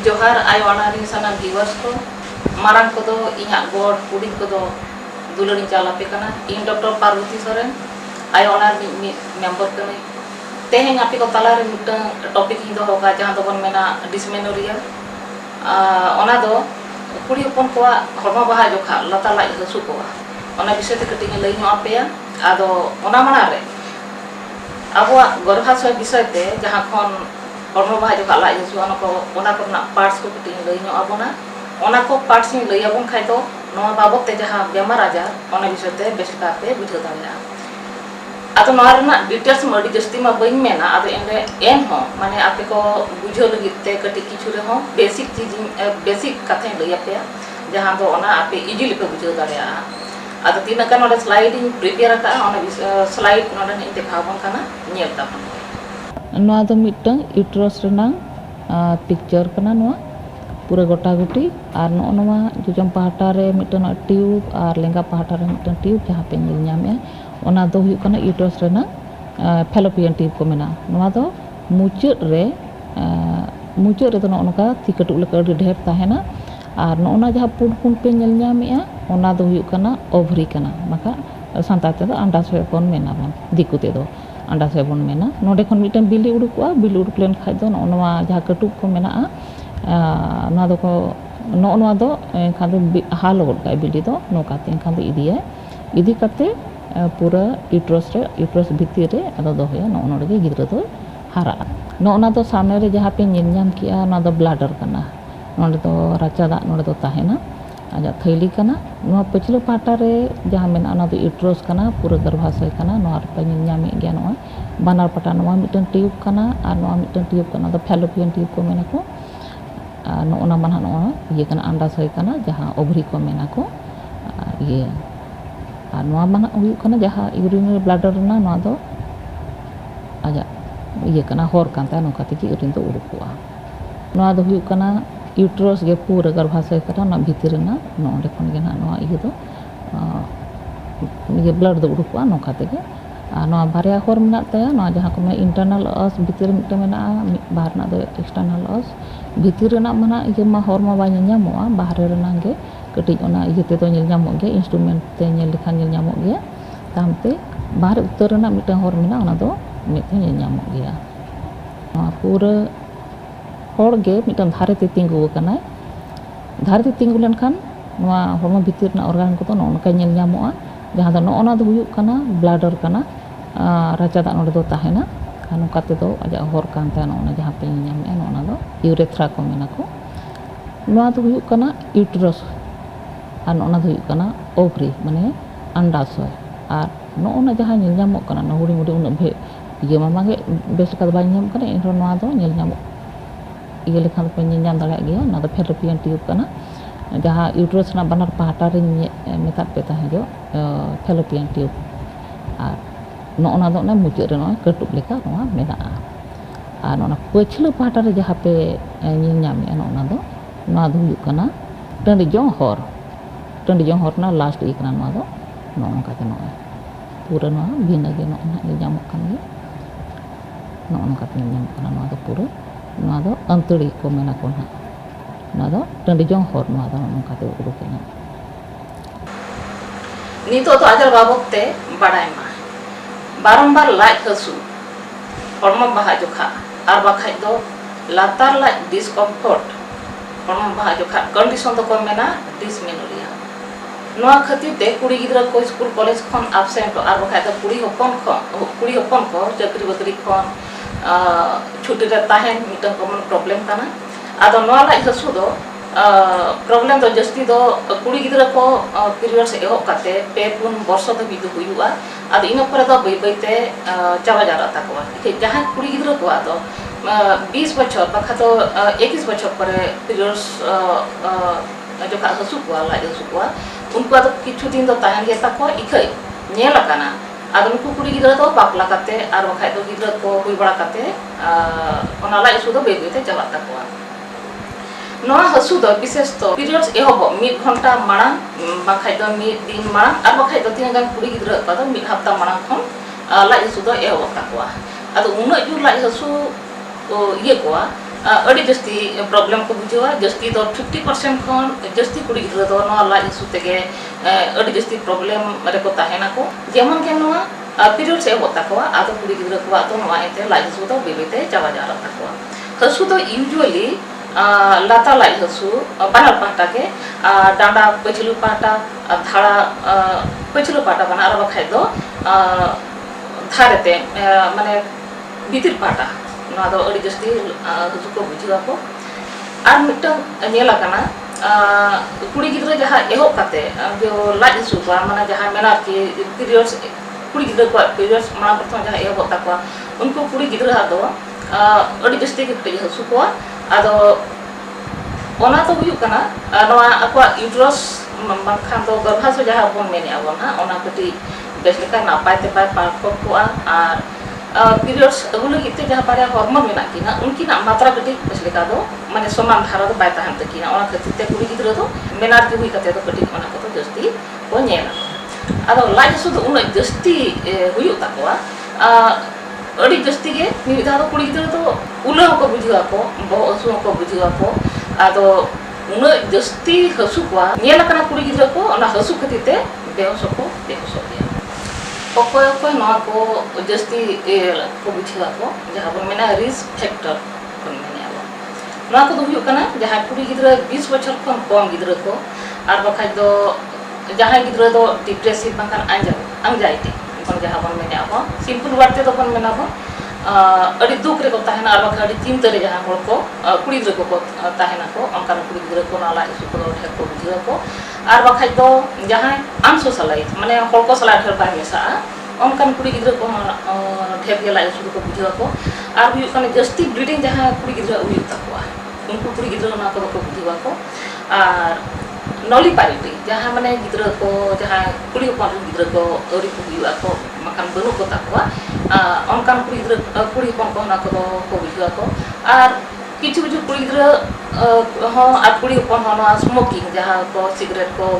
Johar aywana ring sana viewers ko marang kodo inya god pudi kodo dulani jalape kana in Dr. Parvati Soren aywana member kani teheng api ko talare mitang topic hindo hoka jahan do bon mena dysmenorrhea ona do kuri hopon ko horma baha jokha lata lai hasu ko ona bisete kating lai nyo ape ya ado ona manare abwa gorhasoy bisay te jahan kon hormo baha jokha lai hasu ona ko parts ko kating lai nyo abona ona ko parts ni lai abon khai do noa babot te jahan bemar ajar ona bisete beska pe bujho darea atau noarna details madi jasti ma bain mena ado ende en ho mane ape ko bujho lagit te kati kichu re ho basic chीज basic katha lai ape jahan do ona ape easily pe bujho darea ado tinakan oda slide in prepare ka ona slide noda ni dekhabon kana nyel tapon noa do mitang uterus renang picture kana noa pura gota guti ar noa jujam pahata re mitang tube ar lengga pahata re mitang tube jahan pe nyel nyam ya ona do huyuk kana uterus rena fallopian tube ko mena noa do mucud re to noka ti katuk leka dhep tahena ar noa jaha pun pe nyel nyamea ona do huyuk kana ovary kana maka santai te do andasoy kon mena ban dikute do andasoy bon mena node kon mitan bili udukwa bili uduk len khai do noa jaha katuk ko mena noa do ko noa do khadu halo ka bili do noka tin khadu idiye idi kate pura uterus bhitir re ado dohoya nono ge gidra do hara nona do samne re jaha pe nyel nyam kia na do bladder kana nonde do racha da nonde do tahena aja thaili kana no pechlo pata re jaha mena na do uterus kana pura garbhasoy kana no ar pe nyel nyame ge no banar pata no mitang tube kana ar no mitang tube kana do fallopian tube ko mena ko no ona manha no ye kana andasoy kana jaha ovary ko mena ko ye noa mana huyuk kana jaha urinary bladder na noa do aja iye kana hor kanta no katiki urin do urukua noa do huyuk kana uterus ge pura garbhasoy kana na bhitir na no onde kon ge na noa iye do iye blood do urukua no katiki noa barya hor mena taya noa jaha ko internal os bhitir mite mena bahar na do external os bhitir na mana iye ma hor ma ba nyamoa bahar rena ge ketik ona iye te to nyel nyamok ge instrument te nyel lekhan nyel nyamok ge tamte bahar uttar rena mitang hor mena ona do mitang nyel nyamok ge pura hor ge mitang dhare te tinggu kana dhare te tinggu len khan noa horma bhitir na organ ko to nonka nyel nyamoa jahan do ona do huyuk kana bladder kana racha da node do tahena kanu kate do aja hor kan ta ona jahan pe nyam en ona do urethra ko mena ko noa do huyuk kana uterus an ona do huyuk kana ovary mane andasoy ar no ona jahan nyel nyamok kana na huri mudi una bhe iye mama ge bes ka ba nyam kana en noa do nyel nyamok iye lekhan pe nyam dala ge na do fallopian tube kana jaha uterus na banar pahata re metat pe tahe jo fallopian tube ar no ona do na mucud re no katuk leka no mena ar ona pechlo pahata re jaha pe nyel nyam en ona do noa do huyuk kana tandi jong hor na last ik na noa do no onka te no pura noa bina ge no na nyel nyamok kan ge no onka te nyel nyamok kana noa do pura noa do anturi ko mena ko na noa do tandi jong hor noa do onka te uruk na nito to ajar babok te badai ma barombar laj hasu hormo baha jokha ar bakhai do latar laj discomfort hormo baha jokha condition do ko mena dysmenorrhea noa khatir te kuri gidra ko school college khon absent ar bakhai do kuri hopon ko chakri bakri khon chuti re tahen mitang common problem kana ado noa laj hasu do problem do jasti do kuri gidra ko period se ehok kate pe pun borso do bidu huyua ado ina pore do bai bai te chaba jara takwa ke jahan kuri gidra ko ado 20 bachor bakha do 21 bachor pore periods jo ka hasu ko la hasu ko unko ado kichu din do tahan ge takwa ikai nyela kana ado nuku kuri gidra do bakla kate ar bakhai do gidra ko hui bara kate ona la isu do bai bai te chaba takwa noa hasu do bises to periods ehobo mid ghonta marang bakhai do mid din marang ar bakhai do tingan kuri gidra ko do mid hafta marang khon la isu do ehobo takwa ado una ju la isu ye ko ᱟᱹᱰᱤ ᱡᱟᱹᱥᱛᱤ problem ᱠᱚ ᱵᱩᱡᱷᱟᱹᱣᱟ ᱡᱟᱹᱥᱛᱤ ᱫᱚ 50% ᱠᱷᱚᱱ ᱡᱟᱹᱥᱛᱤ ᱠᱩᱲᱤ ᱜᱤᱫᱽᱨᱟᱹ ᱫᱚ ᱱᱚᱣᱟ ᱞᱟᱡ ᱦᱟᱹᱥᱩ ᱛᱮᱜᱮ ᱟᱹᱰᱤ ᱡᱟᱹᱥᱛᱤ ᱯᱨᱚᱵᱞᱮᱢ ᱨᱮᱠᱚ ᱛᱟᱦᱮᱱᱟᱠᱚ ᱡᱮᱢᱚᱱ ᱜᱮ ᱱᱚᱣᱟ ᱯᱤᱨᱤᱭᱚᱰ ᱮᱦᱚᱵᱚᱜ ᱛᱟᱠᱚᱣᱟ ᱟᱫᱚ ᱠᱩᱲᱤ ᱜᱤᱫᱽᱨᱟᱹ ᱠᱚᱣᱟᱜ ᱫᱚ ᱱᱚᱣᱟ ᱮᱱᱛᱮ ᱞᱟᱡ ᱦᱟᱹᱥᱩ ᱫᱚ ᱵᱮᱵᱮᱛᱮ ᱪᱟᱵᱟ ᱡᱟᱣᱨᱟᱜ ᱛᱟᱠᱚᱣᱟ ᱦᱟᱹᱥᱩ ᱫᱚ ᱤᱭᱩᱡᱩয়াᱞᱤ लाता लाइट हसू बानर पाटा के डांडा पछलू पाटा धाड़ा पछलू पाटा बना और बखाय दो धारेते माने भीतर पाटा ना दो अड़ी जस्ती हसू को बुझा को आर मिटन नेला कना कुड़ी गिद्रा जहां एहो काते जो लाइट हसू को माने जहां मेना की पीरियड्स कुड़ी गिद्रा को पीरियड्स माना प्रथम जहां एहो ताको उनको कुड़ी गिद्रा दो अड़ी जस्ती के हसू को आदो ओना तो हुयु कना नवा अक्वा यूट्रस मानखान दो गर्भाशय जहां बन मेने आबन हा ओना कटी बेस लेका नापाय ते पाय पारको को आर पीरियड्स अगुलो किते जहां पारे हार्मोन मेना किना उनकी ना मात्रा कटी बेस लेका दो माने समान धारा दो बाय ताहन तकिना ओना खतिते कुड़ी गिद्रा दो मेनार के हुई कते दो कटी ओना को जस्ती को नेला आदो लाज सुदो उन जस्ती हुयु ताकोआ अड़ी जस्ती के निदा दो कुड़ी गिद्रा दो उलो को बुझुआ को बो असु को बुझुआ को आदो उन जस्ती हसु को नेला कना कुड़ी गिद्रा को ओना हसु खतिते बेहोश को गया ओकोय ओकोय नवा को जस्ती को बुझुआ को जहां बन मेना रिस्क फैक्टर बन मेने आबो नवा को हुयु कना जहां कुड़ी गिद्रा 20 बछर खन कम गिद्रा को आर बखाय दो जहां गिद्रा दो डिप्रेसिव बांकान anxiety kon jaha bon mene apa simple warte to kon mena apa adi duk re ko tahena ar bakha adi cinta re jaha hol ko kuri gidra ko tahena ko onkan kuri gidra ko na lai su ko the ko bujha ko ar bakha to jaha unsocialized mane hol ko sala thel bai mesa onkan kuri gidra ko the ge lai su ko bujha ko ar hu kan justi bleeding jaha kuri gidra uyu takwa unku kuri gidra na ko bujha ko ar नॉली पारिटी जहाँ माने गिद्रा को जहाँ कुड़ी हपन गिद्रा को अरी को हुआ को मकान बनु को ताकवा अनकान कुड़ी गिद्रा कुड़ी हपन को ना को बुझुआ को आर किछु किछु कुड़ी गिद्रा हो आर कुड़ी हपन हो ना स्मोकिंग जहाँ को सिगरेट को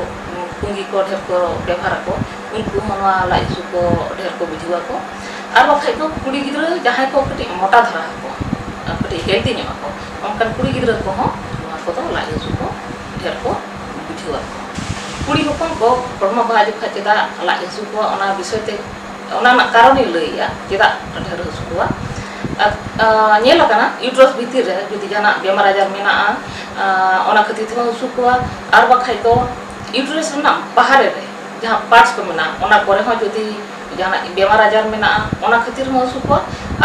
पुंगी को ढेर को व्यवहार को उनको हो ना लाइसु को ढेर को बुझुआ को आर बखाय को कुड़ी गिद्रा जहाँ को कटी मोटा धरा को कटी हेल्दी न्यो को अनकान कुड़ी गिद्रा को हो ना को तो लाइसु को ढेर को कुड़ी हपन को हड़म बहा जुखा चेदा लाज हसू को ओना विषय ते ओना ना कारण लैया चेदा ढेर हसू को नेल कना यूट्रस भीतर रे जदि जाना बेमार आजार मेना ओना खतिर ते हसू को आर बखाय तो यूट्रस ना बाहर रे जहां पार्ट्स को मेना ओना करे हो जदि जाना बेमार आजार मेना ओना खतिर हसू को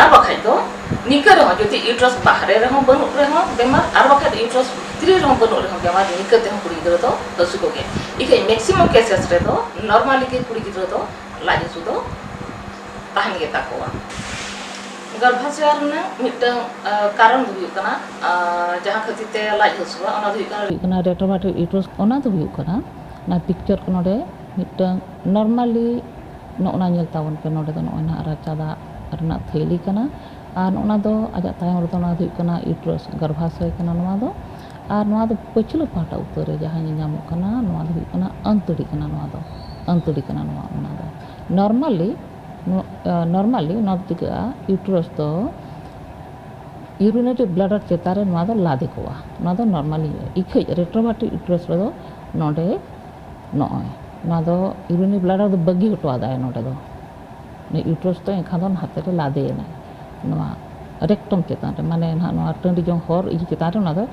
आर बखाय तो निकर हो जदि यूट्रस बाहर रे हो बनु रे हो बेमार आर बखाय यूट्रस भितर रे हो बनु रे हो बेमार निकर ते कुड़ी गिद्रा तो हसू को गे इके मैक्सिमम केसेस रे तो नॉर्मली के कुड़ी गिद्रा तो लाज हसू तो ताहन गे ताकोवा गर्भाशय रना मिटन कारण हुयु कना जहां खतिते लाज हसुवा ओना हुयु कना रेट्रोमेटिक यूट्रस ओना तो हुयु कना ना पिक्चर को नोडे मिटन नॉर्मली नोना नेल तावन पे नोडे तो नोना राचा दा रना थैली कना आर नोना दो आजा तायम रे तो ना हुयु कना यूट्रस गर्भाशय कना नोना दो आर नोना दो पछलु पाटा उतर रे जहां ᱧᱟᱢᱚᱜ कना नोना दो हुयु कना अंतड़ी कना नोना दो अंतड़ी कना नोना ओना दो नॉर्मली नोना दिगा यूट्रस तो यूरिनरी ब्लडर चेतारे नोना दो लादे कोआ नोना दो नॉर्मली इखे रेट्रोमेटिक यूट्रस रे दो नोडे नोय नोना दो यूरिनरी ब्लडर दो बगी हटवा दाय नोडे दो ने यूट्रस तो एखा दो हाथे रे लादे ना नोना रेक्टम चेतान रे माने नोना टंडी जों हर इ चेतान रे नोना दो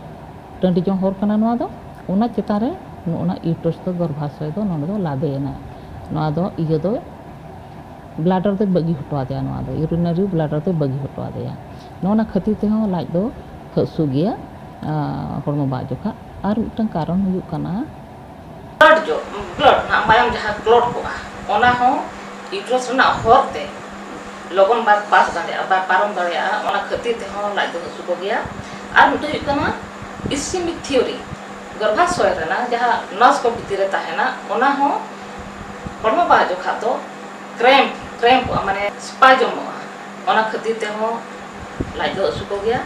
टंडी जों हर कना नोना दो ओना चेतान रे नोना यूट्रस तो गर्भाशय दो नोना दो लादे ना नोना दो इयो दो ब्लडर दो बगी हटवा दे नोना दो यूरिनरी ब्लडर दो बगी हटवा दे नोना खतिर ते हो लाज दो हसु गया हड़मो बा जोखा आर मिटन कारण हुयु कना ब्लड ना मायम जहां क्लॉट को ओना हो यूट्रस ना होते लगन बात पास दाड़े बा पारम दाड़े ओना खतिर ते हो लाज दो हसु को गया आर मिटन हुयु कना इस्केमिक थ्योरी गर्भाशय रे ना जहां नस को भीतर ताहेना ओना हो हड़मो बा जोखा तो क्रैम्प माने स्पाजम ओना खतिर ते हो लाज दो हसु को गया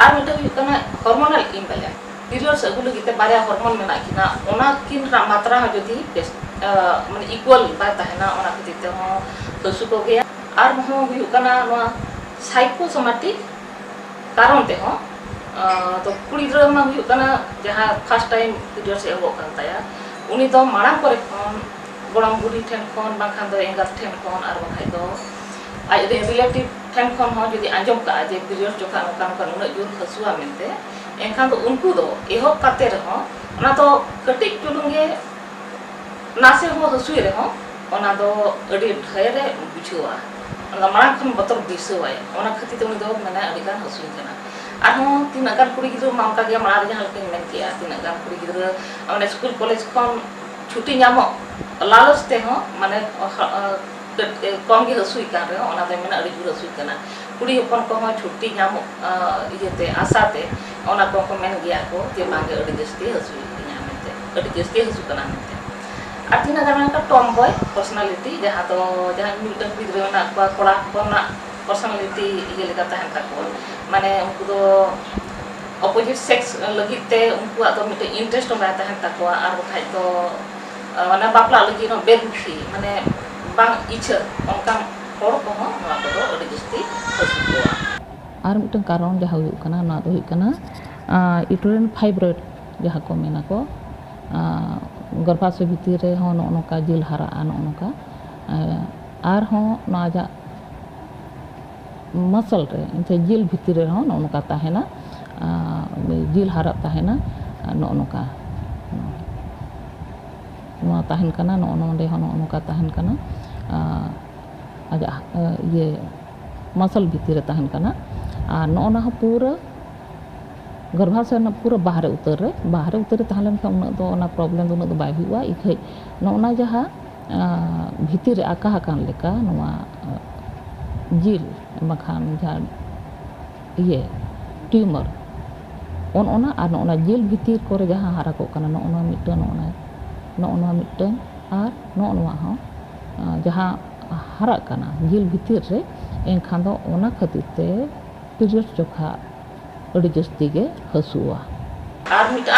आर मिटन हुयु कना हार्मोनल इम्बैलेंस पीरियड्स अगुलो गिते बारिया हार्मोन मेना किना ओना किन मात्रा हो जदि माने इक्वल बा ताहेना ओना खतिर ते हो हसु को गया आर हो हुयु कना नोआ साइकोसोमैटिक कारण ते हो तो कुड़ी गिद्रा मा हुयुग कना जहां फर्स्ट टाइम पीरियड से एहबोग कान ताया उनी तो मारांग करे खन गोड़ाम बुढ़ी ठेन खन बाखान दो एंगात ठेन खन आर बाखाय दो आज रिलेटिव ठेन खन हो जदि आंजम का जे पीरियड जोखा नोका नोका उना जुर हसुआ मेनते एनखान दो उनको दो एहब काते रहो ओना तो कटिक चुलुंगे नासे हो हसुय रहो ओना दो अडी ढेरे बुझुआ ओना मारांग खन बतर बिसवाय ओना खति तो उनी दो माने अडी गान हसुय kana arhon tina gan kuri gidra ma onka ge mara jahan lekin men kia tina gan kuri gidra amane school college kon chuti nyamo lalos te ho mane kom ge hasui kan re ona de mena adi jura hasui kana kuri hopon ko ho chuti nyamo iyete asate ona ko ko men gia ko te bange adi jasti hasui nyamete adi jasti hasu kana mente artina gan ka tomboy personality jahan mitan gidra na ko kora ko na personality iye leka tahan takon माने उनको तो opposite sex लगी ते उनको तो मिटे interest में ताहन तकवा आर बखाय तो माने बापला लगी नो बेरुखी माने बांग इच्छा उनका हर को हो नवा को अडी जस्ती हसुआ आर मिटन कारण जहा हुयुग कना ना दो हुयुग कना यूट्राइन फाइब्रॉइड जहा को मेना को गर्भाशय भितर रे हो नोका जिल हारा नोका आर हो नाजा मसल रे इनते जिल भितर हो नोका ताहेना जिल हारा ताहेना नोका नोआ ताहेन कना नोंडे हो नोका ताहेन कना आजा ये मसल भितर ताहेन कना नोना हो पूरा गर्भाशय ना पूरा बाहर उतर ताहलेन का उना दो ना प्रॉब्लम उना दो बाय हुआ इखै नोना जहा भितर आका हाकान लेका नोआ जिल बखान जहाँ ये ट्यूमर ओना और नोना जिल भितर को जहाँ हारा को कना नोना मिटन और नोना हो जहाँ हारा कना जिल भितर रे एनखान दो ओना खातिर ते पीरियड जोखा अड़ी जस्ती गे हसुआ और मिटा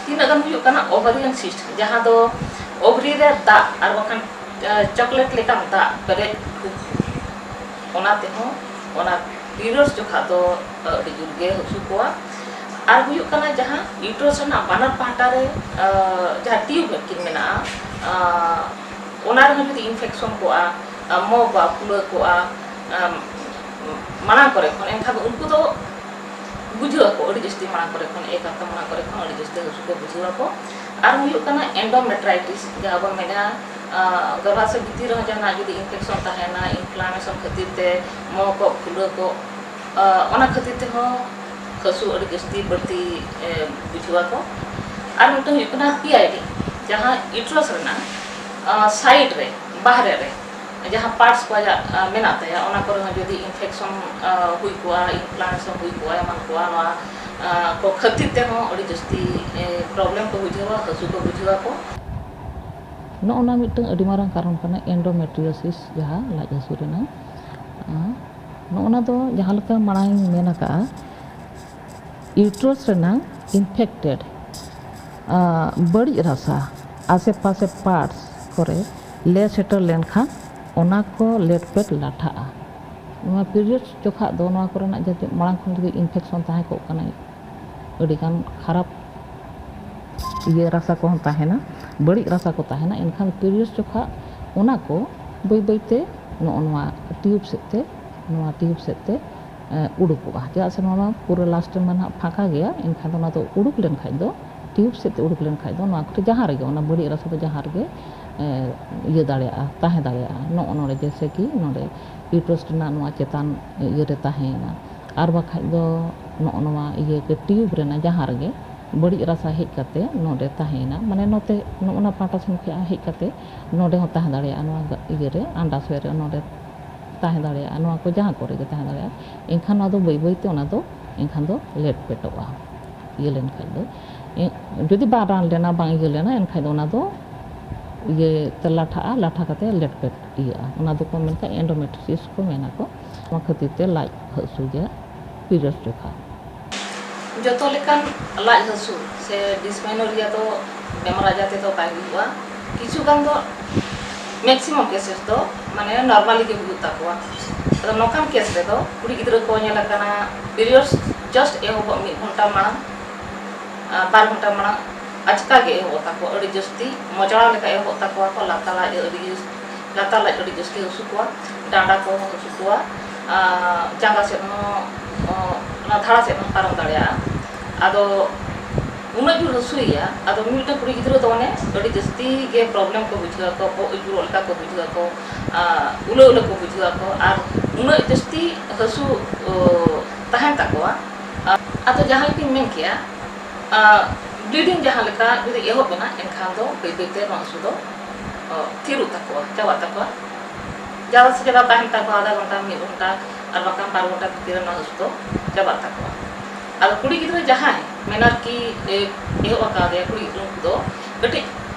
तीन गन हुयुग कना ओवरियन सिस्ट जहाँ दो ओवरी रे दा और बखान चॉकलेट लेका दा पेरे ओना ते हो ओना पीरियड्स जोखा तो अडी जुर गे हसु कोआ आर हुयुग कना जहां यूट्रस ना बानर पाटा रे जहां ट्यूब किन मेना ओना रे जदि इन्फेक्शन कोआ मो बा फुला कोआ माना करे खन एनखा उनको तो बुझो को अडी जस्ती माना करे खन एक हफ्ता माना करे खन अडी जस्ती हसु को बुझो को आर हुयुग कना एंडोमेट्राइटिस जहां बो मेना गर्भाशय भितर जहाँ जुदी इन्फेक्शन ताहेना इन्फ्लामेशन खातिर ते मो को फुला को ओना खातिर ते हो हसु अडी जस्ती बढ़ती बुझवा को आर मिटन हुयुग कना पीआईडी जहाँ यूट्रस रेना साइड रे बाहरे रे जहाँ पार्ट्स को मेना ताया ओना करे जुदी इन्फेक्शन हुई को इन्फ्लामेशन हुई को एमन को खातिर ते हो अडी जस्ती प्रॉब्लम को बुझवा हसु को बुझवा को नोना मिटन अडी मारंग कारण कना एंडोमेट्रियोसिस जहाँ लाज हसु रेना नोना दो जहाँ लका मारांग मेना का यूट्रस रेना इन्फेक्टेड बड़ी रसा आसे पासे पार्ट्स करे ले सेटल लेनखा ओना को लेट पेट लाठा नोआ पीरियड्स जोखा दो नोआ कोरेना जते मारांग खन जदि इन्फेक्शन ताहे को कना अडी गान खराब ये रसा को ताहेना बड़ी रसा को ताहेना इनखान पीरियड्स जोखा ओना को बई बईते नोआ ट्यूब सेते उडुकोगा जहाँ से नोआ पूरा लास्ट में ना फाका गया इनखान ना तो उडुक लेन खाइ दो ट्यूब सेते उडुक लेन खाइ दो नोआ को जहाँ रे ओना बड़ी रसा तो जहाँ रे ये दाड़ेया ताहे दाड़ेया नोडे जैसे कि नोडे यूट्रस ना नोआ चेतान ये रे ताहेना आर बाखाइ दो नोआ ये के ट्यूब रे ना जहाँ रे बड़ी रसा हेज कते नोडे ताहेना माने नोते नोना पाटा सेन के हेज कते नोडे हो ताहे दाड़ेया नोआ इये रे अंडाशय रे नोडे ताहे दाड़ेया नोआ को जहाँ करे के ताहे दाड़ेया एनखान ना दो बई बईते ओना दो एनखान दो लेट पेटोआ ये लेन खाइ दो जदि बा रान लेना बांग इये लेना एनखान दो ओना दो ये ते लाठा कते लेट पेट इया ओना दो को मेनका एंडोमेट्रियोसिस को मेना को ओना खातिर ते लाज हसु जे पीरियड्स जोखा जो लेकान लाज हसु से डिस्मेनोरिया तो बेमार आजाते तो बाय हुआ किछु गान दो मैक्सिमम केसेस तो माने नॉर्मली के हुता को तो नोकान केस रे तो कुड़ी गिद्रा को नेला कना पीरियड्स just ehobok 1 घंटा मांग 2 घंटा मांग आचका गे ehobok tako adi jasti mojara leka ehobok tako ko latala adi jasti hasu kuwa danda ko hasu kuwa jangga set no na thara set no param daria ado unai jur hasu ya ado mita kuri gidro do ne adi jasti ge problem ko bujha ko jur olta ko bujha ko ulo ko bujha ko ar unai jasti hasu tahan takwa atau jahan ki men kia bleeding jahan leka jodi ehob bena enkhan do bebete no hasu do thiru takwa jawa takwa jada se jada tahan takwa आधा घंटा 1 घंटा ar bakan 2 घंटा bhitir no hasu do jaba takwa ado kuri gidra jahan menar ki ehob ka de kuri gidra do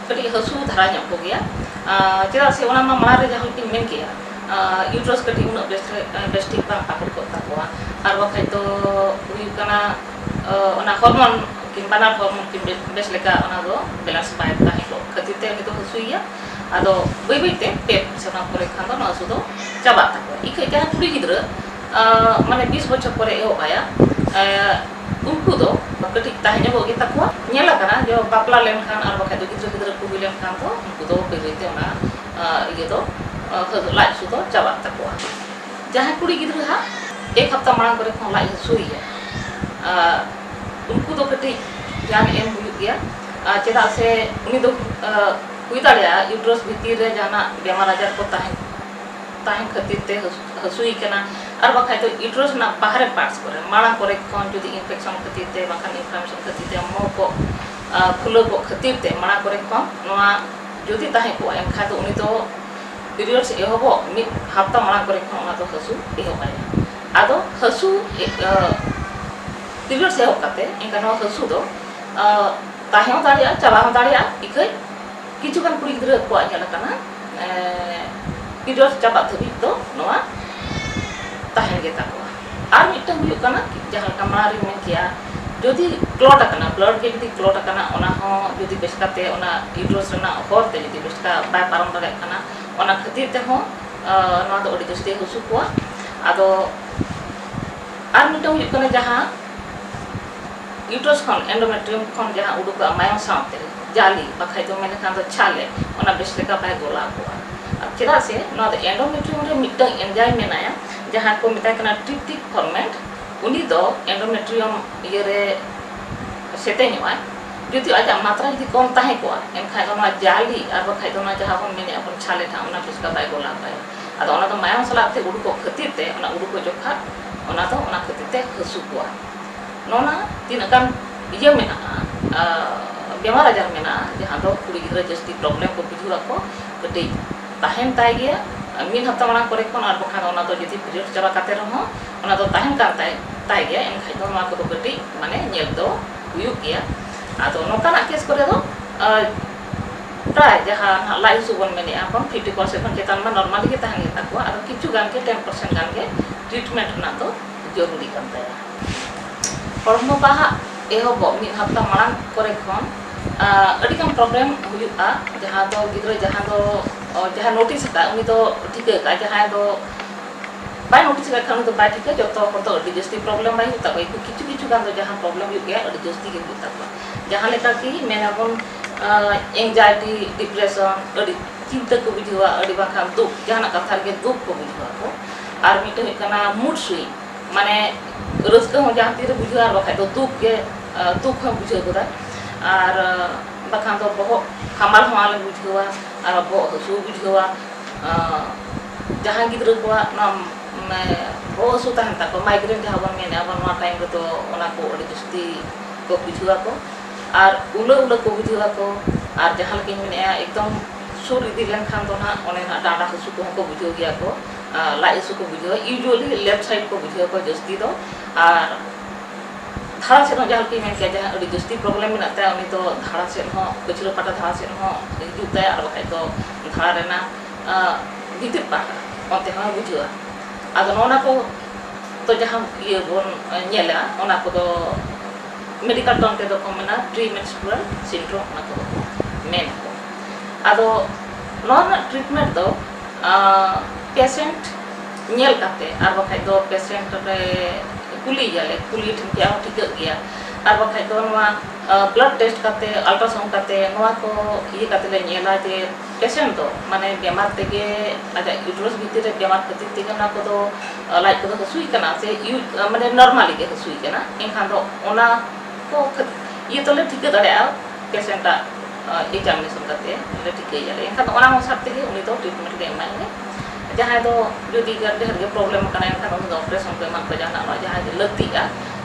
kati hasu dhara nyam ko gya cheda se ona ma mara re jahan ki men kia uterus kati una bestik bang pakut ko takwa ar bakai to kana ona hormon kimbana hormon kim bes leka ona do balance bai ta hiko khatite ni to hasuiya ado bai te pep sona pore khan do nasu do chaba takwa ikai jahan kuri gidra mane 20 bochor pore eho baya unku do kati tahnya bo gi takwa nyela kana jo bapla len khan ar bakai do gidra ku bilen khan to unku do bai te ona iye do lai su do chaba takwa jahan kuri gidra ha एक हफ्ता मांग करे खन लाई हसुई उनको तो कटी जान M हुई गया चेदा से उनी दो हुई दाड़िया यूट्रस भीतर रे जाना बेमार आजार को ताहें खातिर ते हसुई कना और बाखाय तो यूट्रस ना बाहर पार्ट्स करे माणा करे खन जदि इन्फेक्शन खातिर ते बाखान इन्फ्लेमेशन खातिर ते मो को फुलो को खातिर ते माणा करे खन नोआ जदि ताहें को एम खा तो उनी तो पीरियड्स एहोबो 1 हफ्ता माणा करे खन ओना तो हसु एहोबाय ado hasu period se hokate engka no hasu do tahon daria chaba hon daria ikai kichu kan kuri gidra ko anyala kana period chaba thabi do noa tahen ge takwa ar mitang huyuk kana jahan kamari men kia jodi clot akana blood ge jodi clot akana ona ho jodi beskate ona uterus rena hor te jodi beska bai param dare kana ona khatir te ho noa do odi jasti hasu ko ado ar mitang huyuk kana jahan uterus khon endometrium khon jahan uduka mayang saute jali bakai to mene kan do chale ona besleka bai gola ko cheda se no the endometrium re mitang enzyme menaya jahan ko mitai kana tryptic ferment uni do endometrium yere setenya wa jodi aja matra jodi kom tahe ko enkhai ona jali ar bakai to na jahan kon mene apon chale tha ona besleka bai gola bai ado ona to mayang sala te uduko khatir te ona uduko jokha ona to ona khatir te hasu ko nona tinakan iya mena बेमार आजार मेना जहाँ दो कुड़ी गिद्रा जस्ती problem को बुझुआ को कटे ताहेन ताय गया 1 हफ्ता माना करे कोन आर बखान ओना तो जति पीरियड चबा काते रहो ओना तो ताहेन कान ताय गया एन खाइ तो मा को तो कटे माने नेल दो हुयु गया आदो नोकाना केस करे दो प्राय जहाँ लाई सुबन मेने आपन 50% केतान मा नॉर्मली के ताहेन गेता को आरो किछु गान के 10% गान के ट्रीटमेंट ना तो जरूरी कान ताय hormo baha ehobo 1 hafta marang kore khon adi kam problem huyuga jahan do gidra jahan notice ka uni do thika ka jahan do bai notice ka khan do bai thika joto hor do adi jasti problem bai huta bai kichu kan do jahan problem hu gaya adi jasti ge huta ba jahan leka ki menabon anxiety depression adi cinta ko bujua adi bakhan duk jahan kathar ge duk ko bujua ko ar mite kana mood swing mane rusk हो जहाँ तीर बुझा बखा तो दुख हो बुझे गोदा और बखान तो बहुत हमाल हमाल बुझेवा और बहुत हसू बुझेवा जहाँ गिद्र को ना मैं बहुत हसू तहन तक माइग्रेन जहाँ बन में अब नवा टाइम रे तो ओना को अड़ी जस्ती को बुझेवा को और उलो को बुझेवा को और जहाँ लगे में एकदम सुर इदी लेन खान तो ना ओने ना डांडा हसू को बुझे गया को लाई हसू को बुझेवा यूजुअली लेफ्ट साइड को बुझेवा को जस्ती तो और धारा से जहाँ की मैं क्या जहाँ अड़ी जस्ती प्रॉब्लम में नाता उनी तो धारा से हो कचरो पाटा धारा से हो जुता है और बखाय तो धारा रेना भीतर पाटा ओते हो बुझुआ आदो नोना को तो जहाँ ये बोन नेला ओना को तो मेडिकल टर्म ते तो कमना प्रीमेंस्ट्रुअल सिंड्रोम ना को मेन को आदो नोना ट्रीटमेंट दो पेशेंट नेल काते और बखाय दो पेशेंट रे कुली जाले कुली ठिक ठिक गया और बखा दो ब्लड टेस्ट करते अल्ट्रासाउंड करते को ये करते ले नेला जे पेशेंट दो माने बेमार तेगे आजा यूट्रस भीतर बेमार खातिर तेगे ना को दो लाइट को हसुई कना से माने नॉर्मली के हसुई कना एनखान दो ओना को ये तो ले ठीक दड़े पेशेंट एग्जामिनेशन करते ले ठीक जाले एनखान ओना हिसाब तेगे उनी दो ट्रीटमेंट के एमाय जहाँ दो जुदी ढेर के प्रॉब्लम कना एनखान उनी दो ऑपरेशन को एमान को जहाँ जहाँ लत्तीगा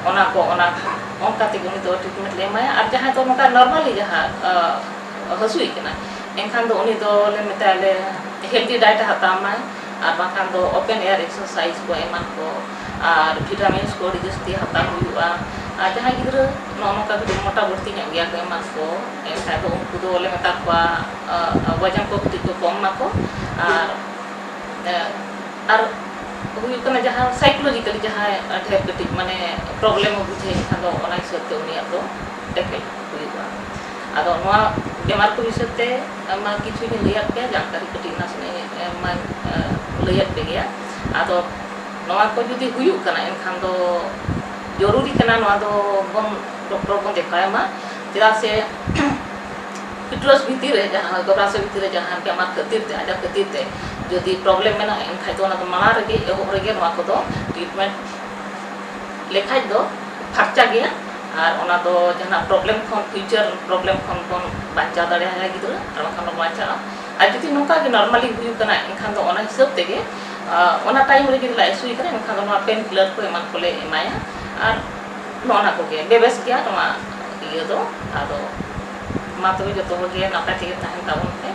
ओना को ओना ओंका तेगे उनी दो ट्रीटमेंट ले एमाय और जहाँ तो नोका नॉर्मली जहाँ हसुई कना एनखान दो उनी दो ले मेताले हेल्दी डाइट हतामाय और बाखान दो ओपन एयर एक्सरसाइज को एमान को और विटामिन्स को जस्ती हता हुआ और जहाँ गिद्रा नोका के मोटा बढ़ती गया को एमान को एनखान दो उनको दो ले मेता को वजन को कम को और हुई जहाँ साइकोलॉजिकली जहाँ ढेर कटी माने प्रॉब्लम बुझे एनखान दो ओना हिसाब ते उनी दो टेकल हुआ आदो नोआ बेमार को विषय ते मा किछु ने लिया के जानकारी कटी नासने मा लिया पे गया आदो नोआ को जुदी हुयु कना एनखान दो जरूरी कना नोआ दो बन डॉक्टर को देखाय मा चेदा से यूट्रस भीतर जहाँ गबरासे भीतर जहाँ बेमार खातिर ते आजा खातिर ते जदि प्रॉब्लम में एनखान दो ना माना रगे एहो रगे नोआ को दो ट्रीटमेंट लेखाय दो खर्चा गया और ओना दो जहाँ प्रॉब्लम खन फ्यूचर प्रॉब्लम खन बन बांचा दाड़े है गिद्रा और बाखान बांचा और जुदी नोका के नॉर्मली हुयु कना एनखान दो ओना हिसाब तेगे ओना टाइम रे जुदी ला सुई करे एनखान दो नोआ पेन किलर को एमान को ले एमाया और नोना को के बेबेस गया नोआ इयो दो आदो मा तो जो तो गे नापा तेगे ताहन ताबन पे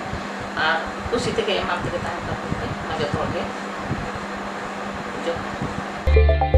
और खुशी तेगे एमान तेगे ताहन ताबन पे मा जो तो गे जो